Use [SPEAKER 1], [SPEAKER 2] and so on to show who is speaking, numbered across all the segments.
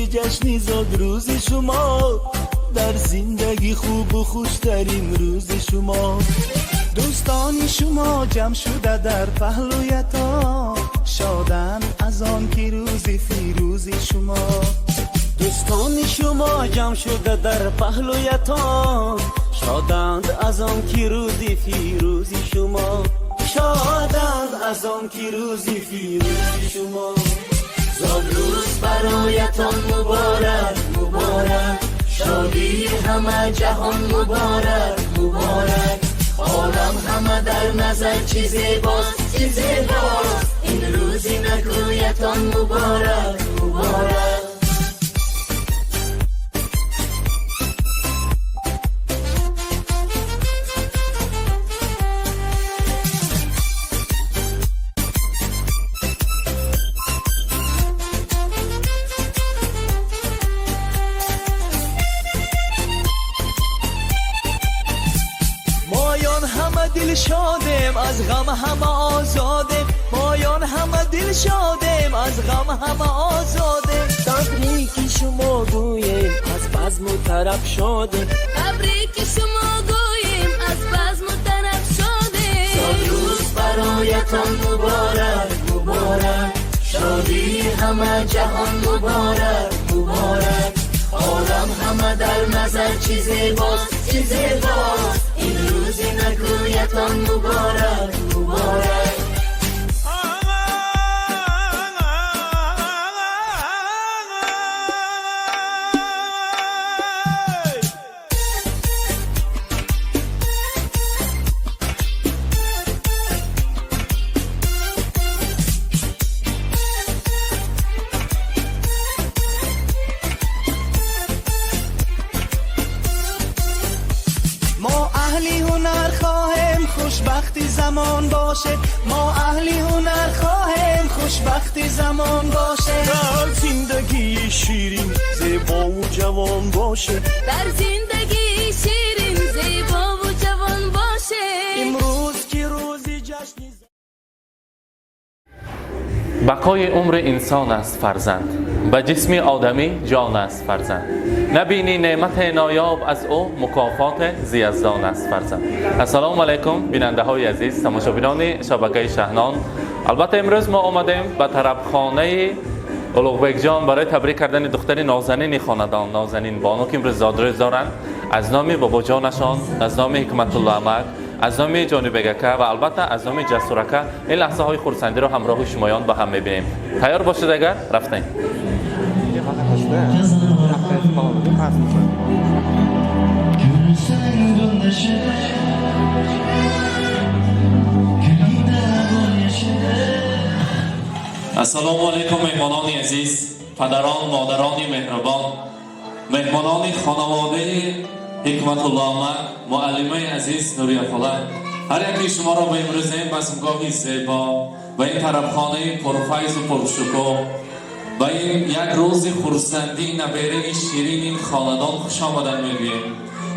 [SPEAKER 1] جشن زاد روز شما، در زندگی خوب و خوشترین روز شما.
[SPEAKER 2] دوستان شما جمع شده در پهلویتان، شادن از آن که روز فیروز شما.
[SPEAKER 1] دوستان شما جمع شده در پهلویتان، شادند از آن که روز فیروز شما. شادند از آن که روز فیروز شما. زاد روز برایتان مبارک مبارک، شادی همه جهان مبارک مبارک. عالم همه در نظر چه زیباست چه زیباست، این روزی نکویتان مبارک مبارک. دل شادم از غم همه آزادم، مایان همه دل شادم از غم همه آزادم. تبریک شما گویم از بزم و طرب شادم،
[SPEAKER 3] تبریک شما گویم از بزم و طرب شادم.
[SPEAKER 1] زاد روز برایتان مبارک مبارک، شادی همه جهان مبارک مبارک. عالم همه در نظر چه زیباست چه زیباست، این روز نکویتان مبارک مبارک.
[SPEAKER 2] اهلی هنر خواهیم خوشبختی زمان باشه، ما اهلی هنر خواهیم خوشبختی زمان باشه.
[SPEAKER 1] در زندگی شیرین زیبا و جوان باشه،
[SPEAKER 3] در زندگی شیرین زیبا و جوان باشه.
[SPEAKER 1] امروز که روزی جشنی.
[SPEAKER 4] بقای عمر انسان است فرزند، به جسم آدمی جان است فرزند. نبینی نعمت نایاب از او، مکافات زیزدان است فرزند. السلام علیکم بیننده های عزیز، تماشابینان شبکه شهنان. البته امروز ما آمدیم به طربخانه اولوغبک جان برای تبریک کردن دختر نازنین خاندان، نازنین بانو که امروز زادروز دارند. از نام بابا جانشان، از نام حکمت الله احمد، از نام جانی بگکه و البته از نام جسورکه این لحظه های خورسندی رو همراه شمایان با هم میبینیم. تیار باشید اگر رفتیم. السلام علیکم مهمانان عزیز، پدران، مادران مهربان، مهمانان خانواده حکمت الله احمد، معلمه عزیز نوری افاله، هر یکی شما را به امروز این بزمگاهی زیبا و این طربخانه پرفیض و پرشکوه و این یک روز خرسندی نبیره شیرین این خاندان خوش آمدن میگوییم.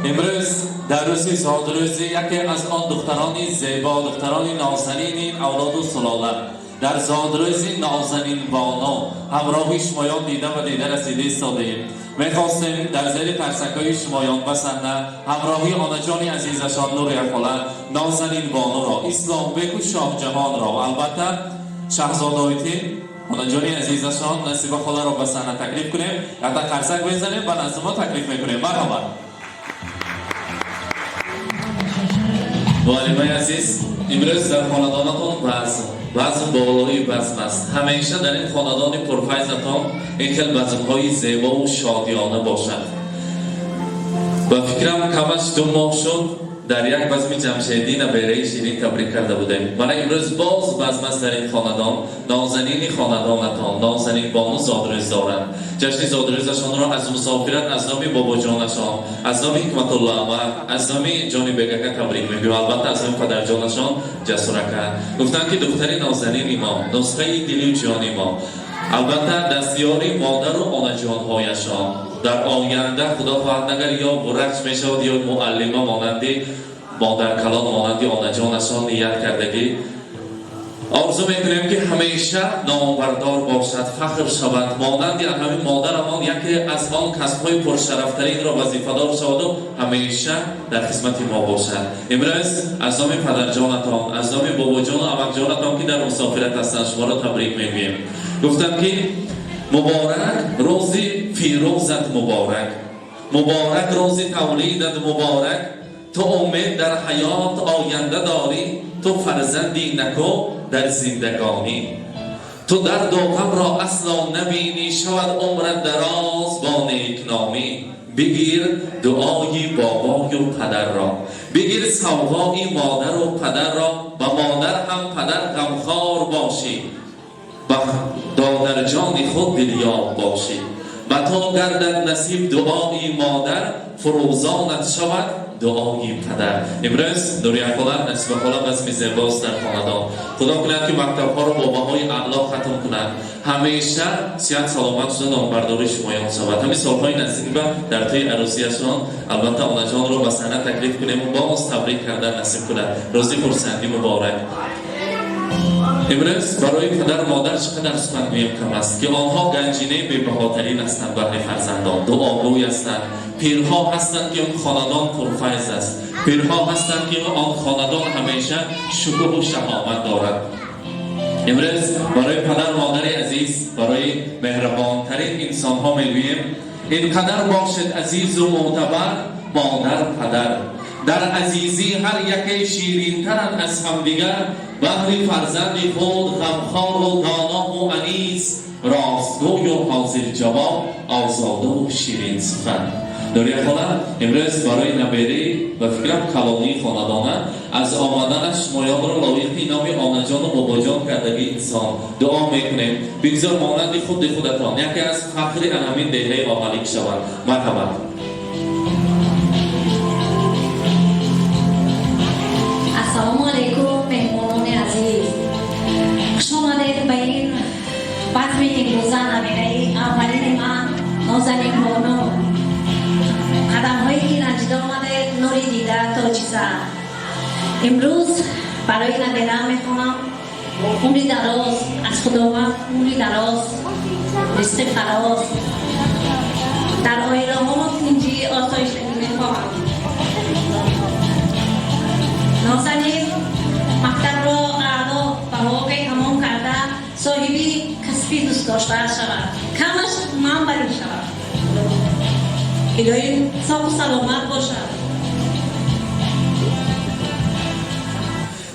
[SPEAKER 4] امروز در روز زادروز یکی از آن دختران زیبا، دختران نازنین این اولاد و سلاله در زادروز نازنین بانو همراه شمایان دیده و دیده رسیده ایستاده ایم. میخواستیم در زیر فرسکای شمایان به صحنه همراهی آنجان عزیزشان نور افاله نازنین بانو را، اسلام بگو شاه جهان را و البته شهزاده آیتین آنجان عزیزشان نصیبه خاله را به صحنه تکلیف کنیم. یک فرسک بزنیم و نزد ما تکلیف میکنیم. مرحبا. معلمه عزیز، امروز در خاندانتان بزم بالایی بزم است. همیشه در این خاندان پرفیضتان این کل بزم‌های زیبا و شادیانه باشد. با فکرم کمش 2 ماه شد در یک بزم جمشیدی نبیره شیرین تبریک کرده بودیم. من امروز باز بزم است در این خاندان، نازنین خاندانتان نازنین بانو زادروز دارند. جشن زادروزشان را از مسافرت از نام بابا جانشان، از نام حکمت الله احمد، از نام جانی بگکه تبریک میگویم. البته از نام پدر جانشان جسورکه گفتند که دختر نازنین ما، نسخه دلی و جانی ما، البته دستیاری مادر و آن جانهایشان در آینده خدا خواهد نگر یا برچ میشود یا معلمه مانندی مادر کلان مانندی آن جانشان نیت کردگی آرزو میکنیم که همیشه نامبردار باشد، فخر شود، مانند همین مادرمان یکی از آن کسب‌های پرشرفترین را وظیفه‌دار شود و همیشه در خدمت ما باشد. امروز از نام پدرجانتان، از نام باباجان و عموجانتان که در مسافرت هستند شما را تبریک میگویم. گفتم که مبارک روز فیروزت مبارک، مبارک روز تولیدت مبارک. تو امید در حیات آینده داری، تو فرزندی نکو در زندگانی. تو درد و غم را اصلا نبینی، شود عمرت دراز با نیکنامی. بگیر دعای بابای و پدر را، بگیر سوغای مادر و پدر را، و مادر هم پدر غمخوار باشی، و دادر جان خود دلیاب باشی. و تا گردد نصیب دعای مادر، فروزانت شود دعای پدر. امروز نوری خدا نصیب خدا بزم زیباست در خاندان. خدا کند که مکتب ها رو با بهای اعلا ختم کند، همیشه صحت سلامت شدن نامبرداری شمایان شود. همین سالهای نزدیک در طی عروسیشان البته آنا جان رو به صحنه تکلیف کنیم و باز تبریک کردن نصیب کند. روزی فرسندی مبارک. امروز برای پدر مادر چقدر سخن گویم کم است که آنها گنجینه بی‌بهاترین هستند برای فرزندان، دعاگوی هستند، پیرها هستند که اون خاندان پرفیض است، پیرها هستند که آن خاندان همیشه شکوه و شهامت دارد. امروز برای پدر مادر عزیز، برای مهربانترین انسان ها میگوییم اینقدر باشد عزیز و معتبر مادر پدر، در عزیزی هر یکی شیرین ترند از همدیگر، بهر فرزند خود غمخوار و دانا و انیس، راستگوی و حاضر جواب، آزاده و شیرین سخن. دوری خانه امروز برای نبیری و فکرم کلانی خاندانه از آمدنش مایان را لایق نام آنا جان و بابا جان کردگی انسان دعا میکنیم بگذار مانند خودتان یکی از فخر همین دهه آهالیک شود. مرحبا.
[SPEAKER 5] السلام علیکم مهمانان عزیز، خوش آمدید به این بزم امروزه نبیری. اولین من نازنین بانو، قدم هایی که نجیده آمده نوری دیده تا چیزه. امروز برای نبیره میخوام عمری دراز از خداوند، عمری دراز، رزق فراز، در آینه ها کنجی آسایش میخواهم. نازنین مکتب را اعلا و واقع تمام کرده صاحبی کسبی دوست داشته شود، کمش منبری شود. الهی ساق و سلامت باشد.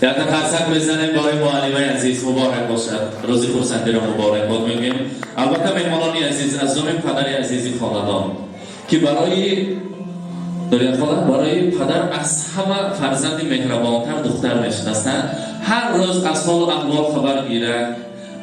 [SPEAKER 4] یک قسم بزنیم برای معلمای عزیز مبارک باشد، روزی فرسندی را مبارک باد میگیم. البته مهمانان عزیز از نام پدر عزیزی خاندان که برای پدر از همه فرزند مهربانتر دختر میشناسند، هر روز از حال و احوال خبر گیره.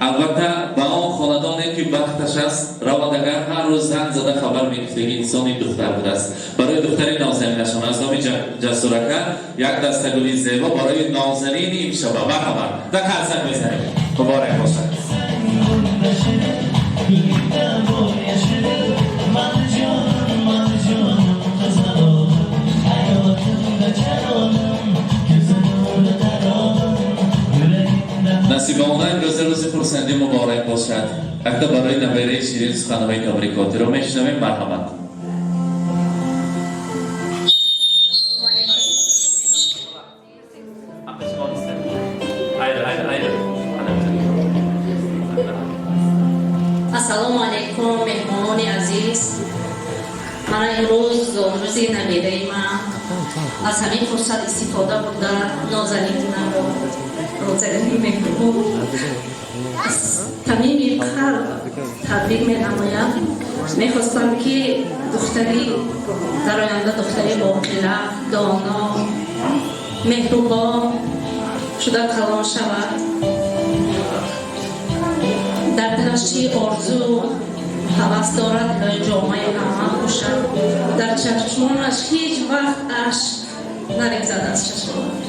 [SPEAKER 4] البته با آن خاندانی که بختش است روادگر هر روز زنگ زده خبر میگفته که انسانی دختر بوده است. برای دختری نازنینشان از نام جسورکه یک دستگلی زیبا برای نازنین امشب مرحبا. در قسم میزنیم مبارک باشد. نصیبانه روز فرسندی مبارک باشد. حتی برای نبیره شیرین سخنهای تبریکاتی رو میشنویم. مرحبا.
[SPEAKER 5] السلام علیکم مهمانان عزیز، من امروز روزی نبیره من از همین فرصت استفاده بوده نازنینم رو نازنین مهربان از تمیم قلب تبریک می‌نمایم. میخواستم که دختری در آینده دختری باقیله، دانا، مهربان شده کلان شود، در دلش چی آرزو هوس دارد برای جامعه همه باشد، در چشمانش هیچ وقت اشک نریزد از چشمانش،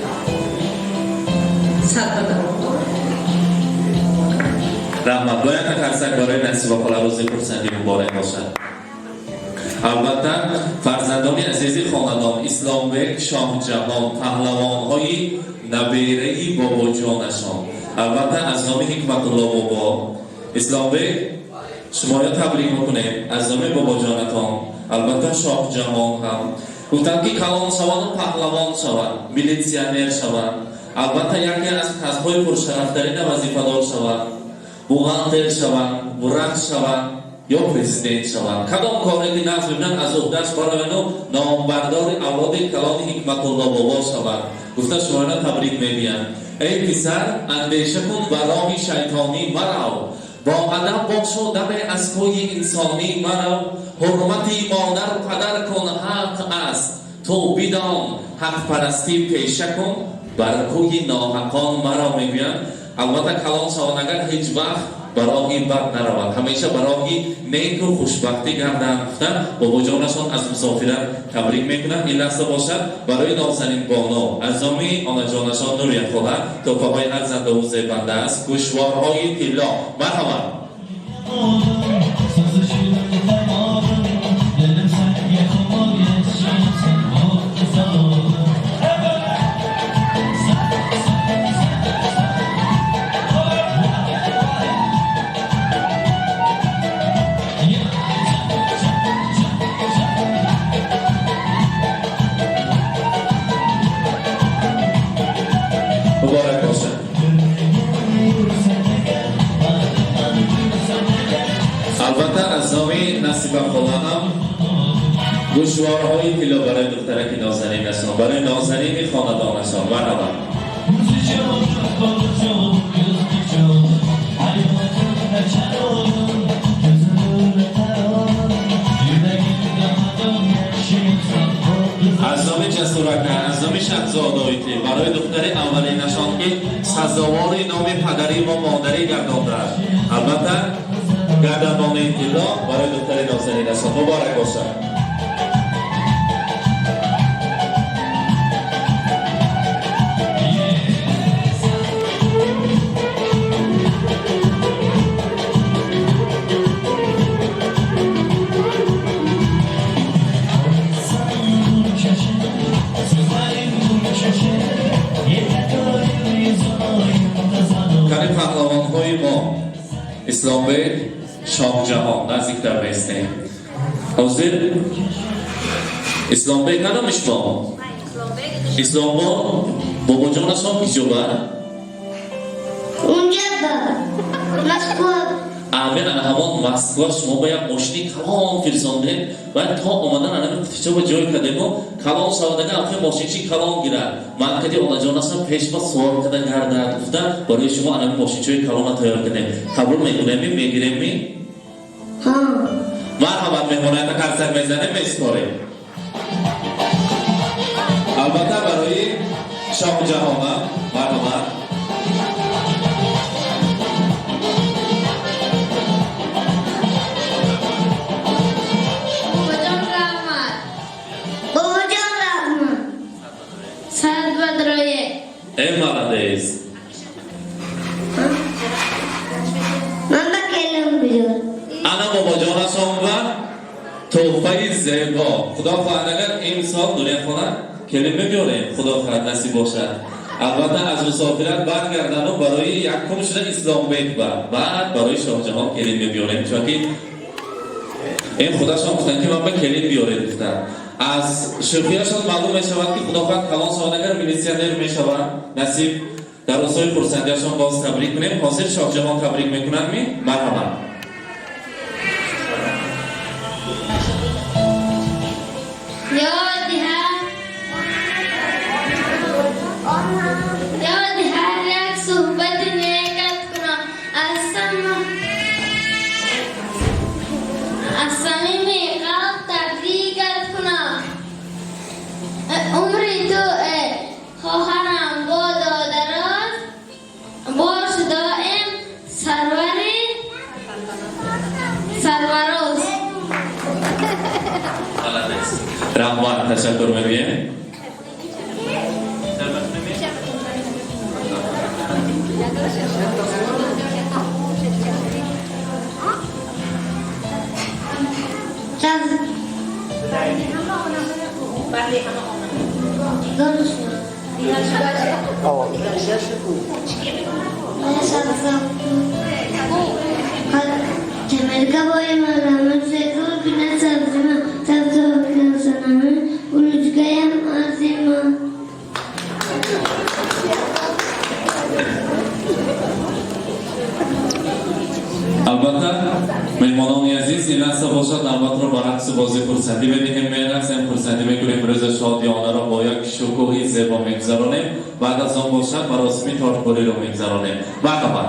[SPEAKER 5] صد بدرم دارد.
[SPEAKER 4] رحمت باید تکرسک برای نصیب خلا روزی فرسندی مبارک باشد. البته فرزندان عزیزی خاندان اسلام بک شاه جهان پهلوان های نبیره بابا جانشان البته از نام حکمت الله بابا اسلام بیگ شما یا تبریک میکنیم از نام بابا جانتان. البته شاه جهان هم گفتن که کلان شوند و پهلوان شوند، میلیسیونر شوند، البته یکی از کسب‌های پرشرفترین وظیفه‌دار شوند، بوغالتر شوند، ورق شوند یا پرزیدنت شوند. کدام کاری که نقش ببینن از عهده‌اش برآورند و نامبردار اولاد کلان حکمت الله بابا شوند. گفتن شما را تبریک میگویم ای پسر اندیشه کن بر راه شیطانی مرو، با ادب باش و دم از کوی انسانی مرو، حرمتی مادر و پدر کن حق است، تو بدان حق پرستی پیشه کن بر کوی ناحقان مرو. میگویند البته کلان شوند اگر هیچ وقت برای بد نروند، همیشه برای نیک و خوشبختی گردند. گفتن بابا جانشان از مسافرت تبریک میکنند. این لحظه باشد برای نازنین بانو از نامی آن جانشان نوری خدا توفه‌های از زنده و زیبنده است. گوشوارهای طلا مرحبا. مبارک باشد. البته از نامی نصیبه خدا هم گوشوارهای طلا برای دخترک نازنینشان، برای نازنین خاندانشان مرحبا. از نام جسورک از نام شهزاده‌ای برای دختر اولینشان که سزاوار نام پدری و مادری گردانده است. البته گردنبان طلا برای دختر نازنینشان مبارک باشد. کاری پهلوان‌های ما اسلام بیگ شاه جهان نزدیکتر بیستیم. حاضر اسلام بیگ ندامش با اسلام با بابا جانشان کجا
[SPEAKER 6] اونجا مسکو.
[SPEAKER 4] امیر همان مسکو شما باید ماشینی کلان فرستاندیم و تا آمدن انم تیچه و جای کردیم و کلان شودگه اخیر ماشینچی کلان گیرد. من کدی آن جانشان پیش با سوال کردن گردد گفتن برای شما انم ماشینچوی کلان تیار کردیم. قبول میکنیم میگیریم می؟ مرحبا مهمانیت کرسک میزنیم میسپاریم. البته برای شاه جهان مرحبا. ای молодец.
[SPEAKER 6] من با کلم بیار.
[SPEAKER 4] انا بابا جانشان و تحفه زیبا. خدا خواهد اگر این سال دنیا خواهد کلمه بیاریم خدا خواهد نصیب باشد. البته از مسافرت برگردن و برای یکم شده اسلام بیگ بعد برای شاه جهان کلمه بیاریم چون که این خودشان گفتن که من به کلیم بیارید گفتن. از شوخیاشان معلوم می شود که خدا خواهد کلان شود اگر میلیسیونر می شود نصیب در روزهای خرسندیشان باز تبریک کنیم. حاضر شاه جهان تبریک میکنن می مرحبا.
[SPEAKER 3] یادی هر یک صحبت نیکت کنم از صمیم قلب تبریکت کنم. عمری تو خواهرم بادا دراز باش دائم سربراز.
[SPEAKER 4] رحمان تشکر میگیم.
[SPEAKER 6] Kemerga boyamalarımı, zeytin güne sabzımı, sabzı okuyun sanamı, unucgayam azimı.
[SPEAKER 4] albatta mehmononi aziz ilasa boshlab navbatro baraqsi bozi xursandi bedihim menas ham xursandi mekunیم روز شادیانه را با یک شکوهی زیبا میگذرانیم بعد از آن باشد مراسمی تاجبری را میگذرانیم مرحبا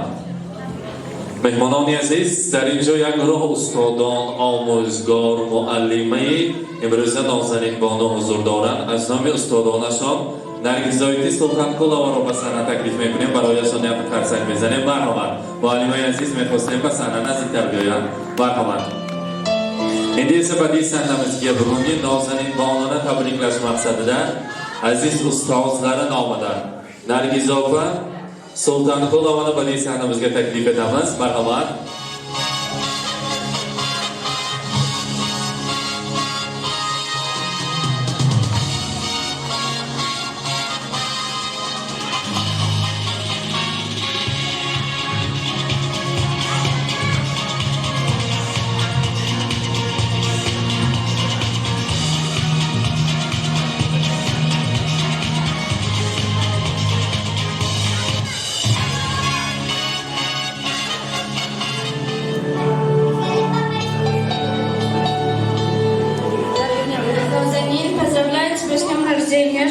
[SPEAKER 4] مهمانان عزیز در اینجا یک گروه استادان آموزگار معلمه امروز نازنین بانو حضور دارند از نام استادانشان نرگس زایتی سلطانقلova را به صحنه تکلیف میکنیم برایشان یک قرصک میزنیم مرحبا معلمای عزیز میخواستیم به صحنه نزدیکتر بیایند مرحبا endi esa badiiy sahnamizga bugungi nozanin bononi tabriklash maqsadida aziz ustozlari nomidan Nargiz opa Sultonqulovani badiiy sahnamizga taklif etamiz marhamat.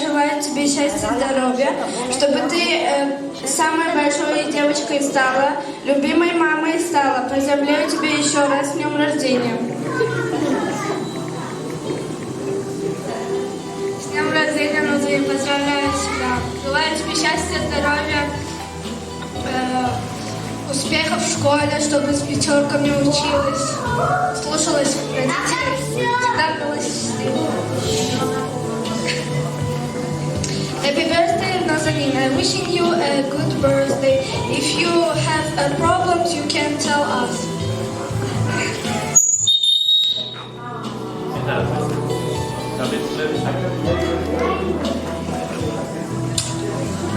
[SPEAKER 3] Желаю тебе счастья и здоровья, чтобы ты самой большой девочкой стала, любимой мамой стала. Поздравляю тебя еще раз с днем рождения. С днем рождения, Назарин, поздравляю тебя. Желаю тебе счастья, здоровья, успехов в школе, чтобы с пятерками училась, слушалась родителей, всегда была счастлива. Happy birthday, Nazanin. I'm wishing you a good birthday. If you have problems, you can tell us.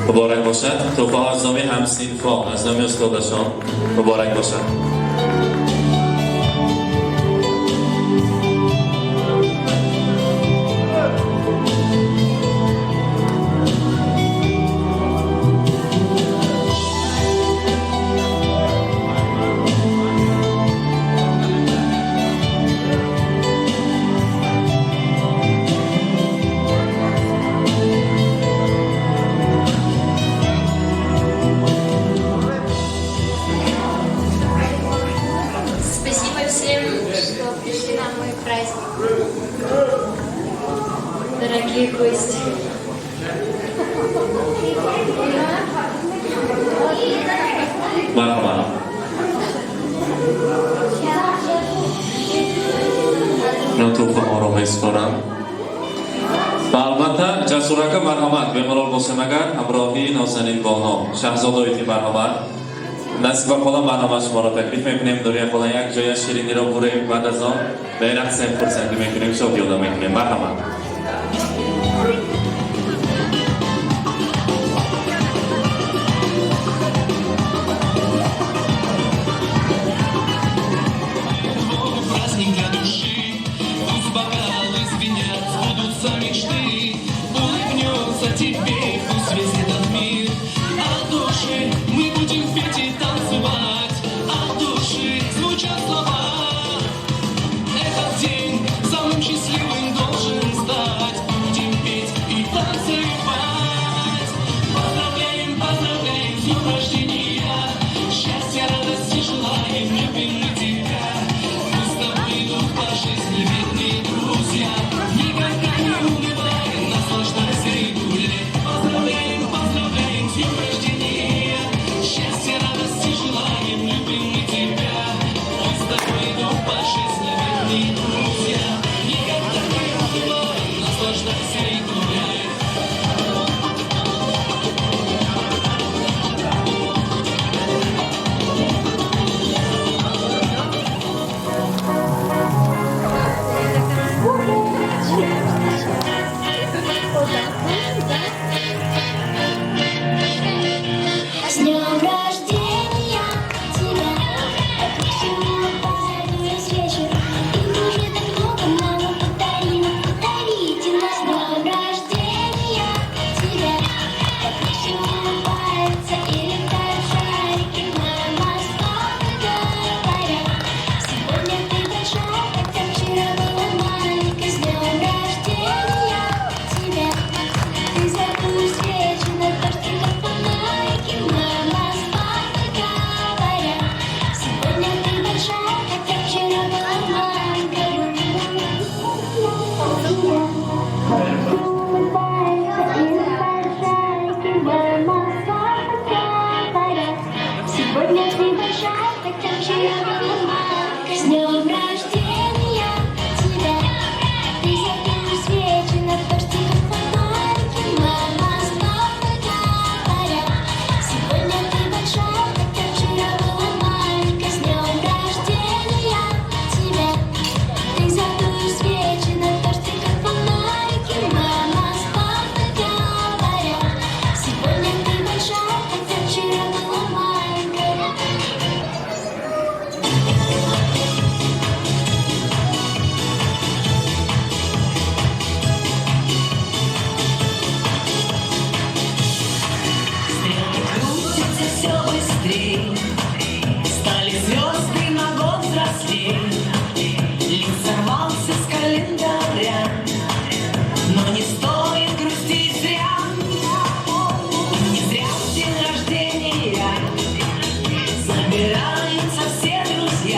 [SPEAKER 4] مبارک باشد. توفیق از نام همسینفا از نام استادشان مبارک باشد.
[SPEAKER 5] Дорогие гости.
[SPEAKER 4] مرحبا. من توفیق ها را میسپارم. و البته جسورک مرحمت بمرال باشم اگر همراهی نازنین بانو شهزادایتی مرحمت نصیب خدا برنامه شما را تکلیف میکنیم دوری خدا یک جای شیرینی را بریم بعد از آن به رقص فرصتی میکنیم شادی یادا میکنیم مرحمت.
[SPEAKER 7] Счастливым должен стать.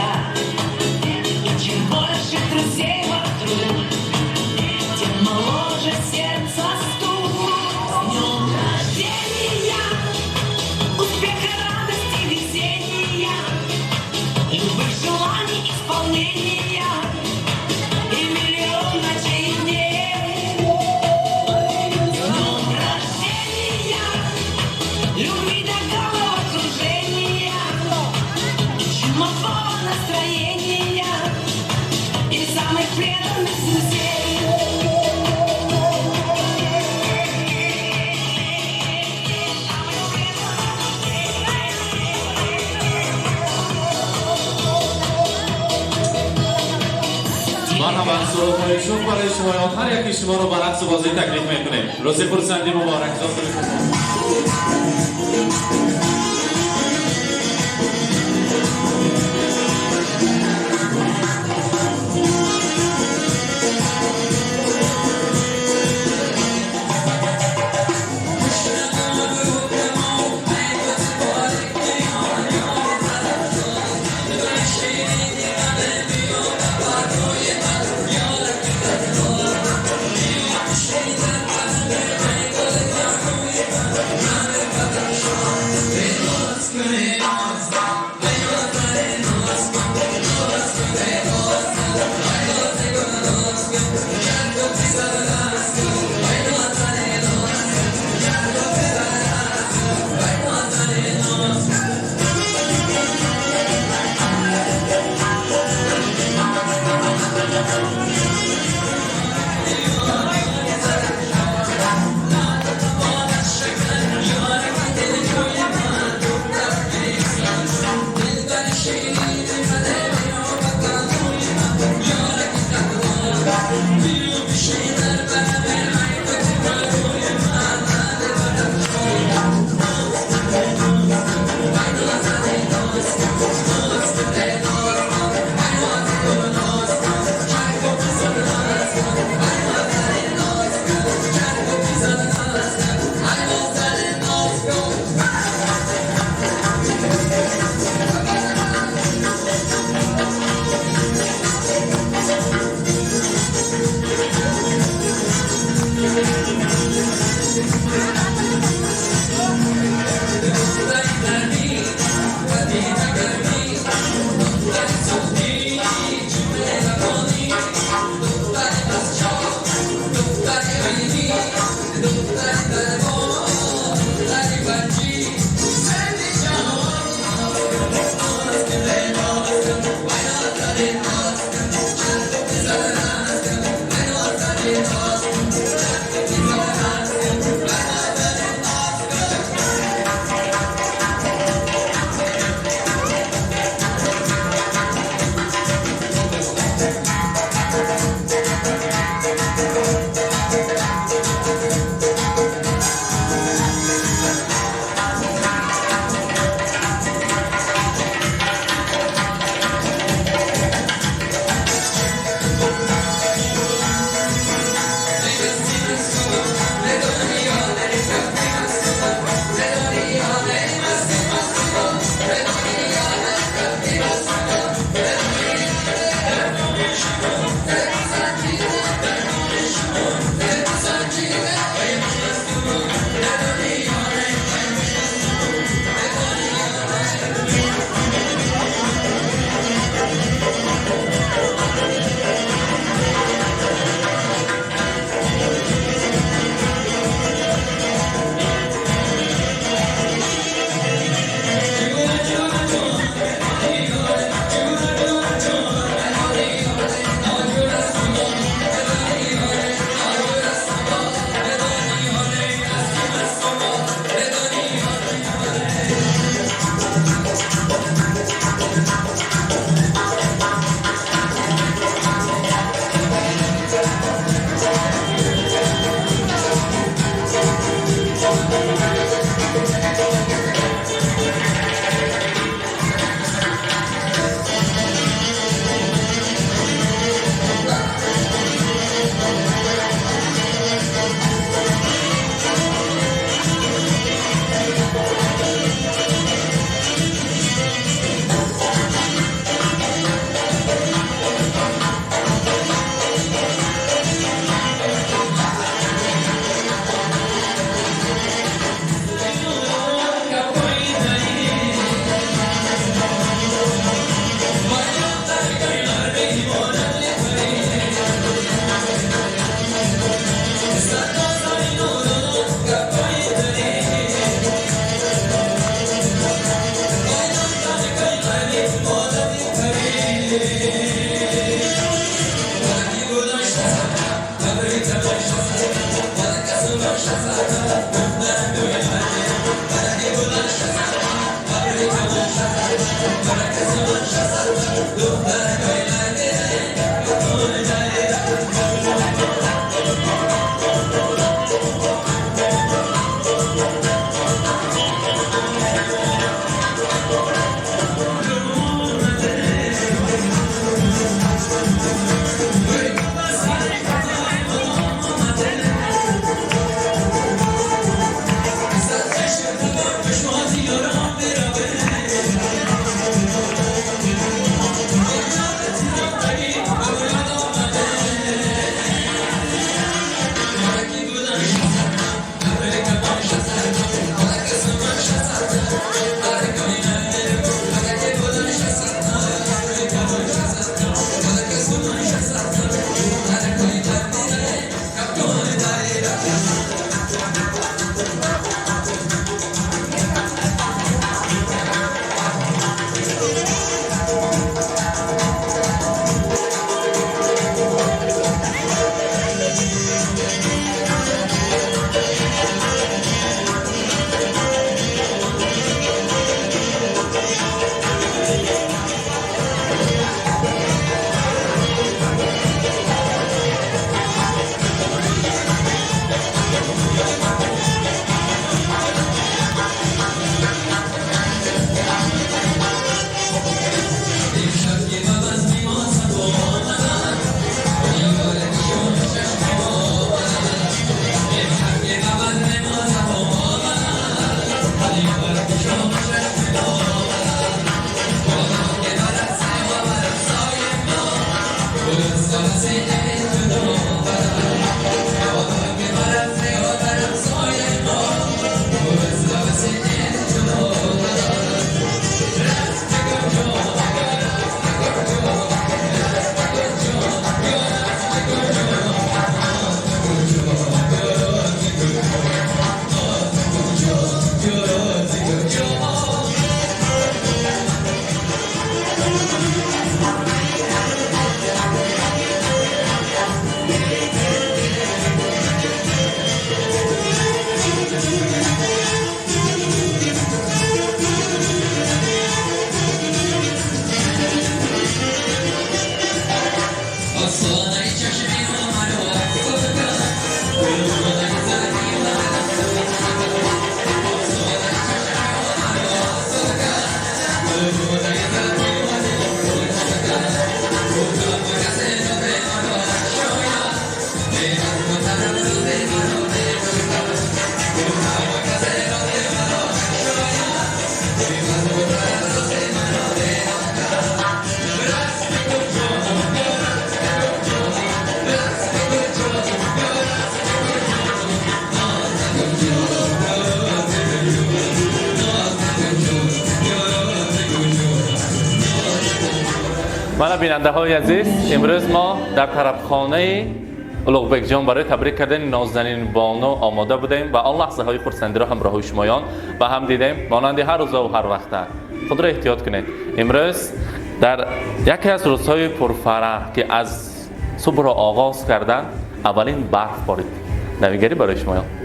[SPEAKER 7] я. И чем больше друзей вокруг, тем моложе сердце стук. С днем рождения, успеха, радости, везения, любых желаний, исполнения и миллион ночей и дней. С днем рождения, любви до головокружения, чумового настроения и самых преданных друзей.
[SPEAKER 4] مرحبا سرودهایشون برای شمایان هر یکی شما رو به رقص بازی تکلیف میکنیم. روز خورسندی مبارک. من بیننده های عزیز، امروز ما در طربخانه اولوغبک جان برای تبریک کردن نازنین بانو آماده بودیم و آن لحظه های خرسندی را همراه شمایان و هم دیدیم. مانند هر روز و هر وقت خود را احتیاط کنید. امروز در یکی از روزهای پرفرح که از صبح را آغاز کردن، اولین برف بارید. نویگری برای شمایان.